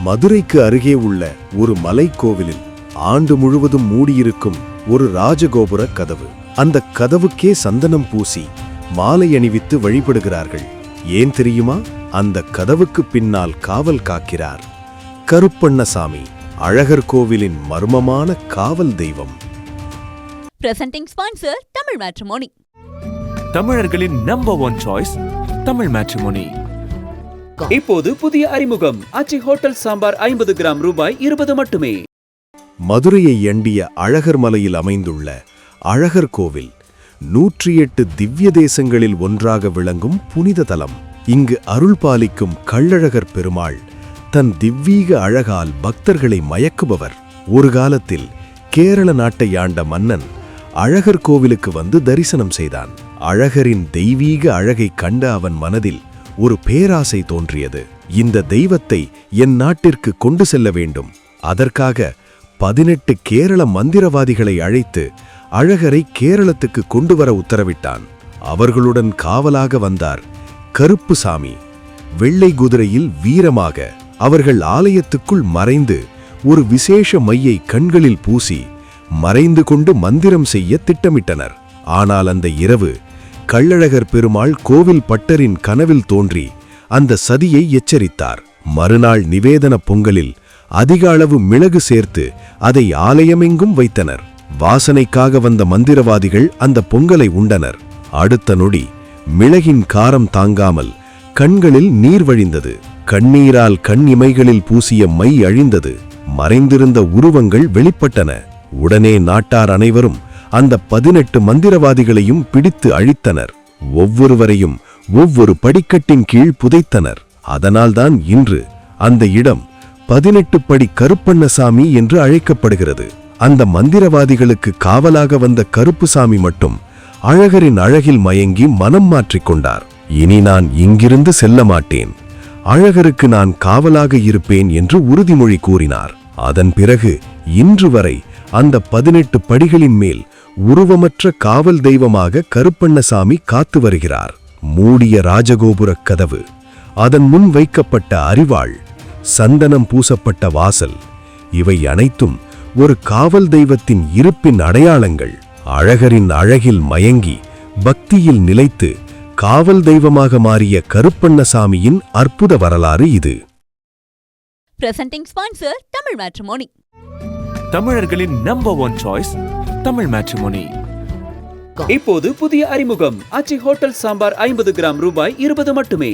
மதுரைக்கு அருகே உள்ள ஒரு மலைக்கோவிலில் ஆண்டு முழுவதும் மூடியிருக்கும் ஒரு ராஜகோபுர கதவு. அந்த கதவுக்கே சந்தனம் பூசி மாலை அணிவித்து வழிபடுகிறார்கள். ஏன் தெரியுமா? அந்த கதவுக்கு பின்னால் காவல் காக்கிறார் கருப்பண்ணசாமி, அழகர் கோவிலின் மர்மமான காவல் தெய்வம். Presenting sponsor Tamil Matrimony. தமிழர்களின் நம்பர் 1 சாய்ஸ் தமிழ் மேட்ரிமோனி. இப்போது புதிய அறிமுகம் ஆச்சி ஹோட்டல் சாம்பார் 50 கிராம் ரூபாய் 20 மட்டுமே. மதுரையை எண்டிய அழகர் மலையில் அமைந்துள்ள அழகர் கோவில் 108 திவ்ய தேசங்களில் ஒன்றாக விளங்கும் புனித தலம். இங்கு அருள் பாலிக்கும் கள்ளழகர் பெருமாள் தன் திவ்வீக அழகால் பக்தர்களை மயக்குபவர். ஒரு காலத்தில் கேரள நாட்டை ஆண்ட மன்னன் அழகர் கோவிலுக்கு வந்து தரிசனம் செய்தான். அழகரின் தெய்வீக அழகை கண்ட அவன் மனதில் ஒரு பேராசை தோன்றியது. இந்த தெய்வத்தை என் நாட்டிற்கு கொண்டு செல்ல வேண்டும். அதற்காக 18 கேரள மந்திரவாதிகளை அழைத்து அழகரை கேரளத்துக்கு கொண்டு வர உத்தரவிட்டான். அவர்களுடன் காவலாக வந்தார் கருப்புசாமி. வெள்ளை குதிரையில் வீரமாக அவர்கள் ஆலயத்துக்குள் மறைந்து ஒரு விசேஷ மையை கண்களில் பூசி மறைந்து கொண்டு மந்திரம் செய்ய திட்டமிட்டனர். ஆனால் அந்த இரவு கள்ளழகர் பெருமாள் கோவில் பட்டரின் கனவில் தோன்றி அந்த சதியை எச்சரித்தார். மறுநாள் நிவேதன பொங்கலில் அதிக அளவு மிளகு சேர்த்து அதை ஆலயமெங்கும் வைத்தனர். வாசனைக்காக வந்த மந்திரவாதிகள் அந்த பொங்கலை உண்டனர். அடுத்த நொடி மிளகின் காரம் தாங்காமல் கண்களில் நீர் வழிந்தது. கண்ணீரால் கண் இமைகளில் பூசிய மை அழிந்தது. மறைந்திருந்த உருவங்கள் வெளிப்பட்டன. உடனே நாட்டார் அனைவரும் அந்த 18 மந்திரவாதிகளையும் பிடித்து அழித்தனர். ஒவ்வொருவரையும் ஒவ்வொரு படிக்கட்டின் கீழ் புதைத்தனர். அதனால்தான் இன்று அந்த இடம் 18 படி கருப்பண்ணசாமி என்று அழைக்கப்படுகிறது. அந்த மந்திரவாதிகளுக்கு காவலாக வந்த கருப்புசாமி மட்டும் அழகரின் அழகில் மயங்கி மனம் மாற்றிக்கொண்டார். இனி நான் இங்கிருந்து செல்ல மாட்டேன், அழகருக்கு நான் காவலாக இருப்பேன் என்று உறுதிமொழி கூறினார். அதன் பிறகு இன்று வரை அந்த 18 படிகளின் மேல் உருவமற்ற காவல் தெய்வமாக கருப்பண்ணசாமி காத்து வருகிறார். மூடிய ராஜகோபுர கதவு, அதன் முன் வைக்கப்பட்ட அரிவாள், சந்தனம் பூசப்பட்ட வாசல், இவை அனைத்தும் ஒரு காவல் தெய்வத்தின் இருப்பின் அடையாளங்கள். அழகரின் அழகில் மயங்கி பக்தியில் நிலைத்து காவல் தெய்வமாக மாறிய கருப்பண்ணசாமியின் அற்புத வரலாறு இது. Presenting sponsor Tamil Matrimony. தமிழர்களின் நம்பர் 1 சாய்ஸ் தமிழ் மேட்ரிமோனி. இப்போது புதிய அறிமுகம் ஆச்சி ஹோட்டல் சாம்பார் 50 கிராம் ரூபாய் 20 மட்டுமே.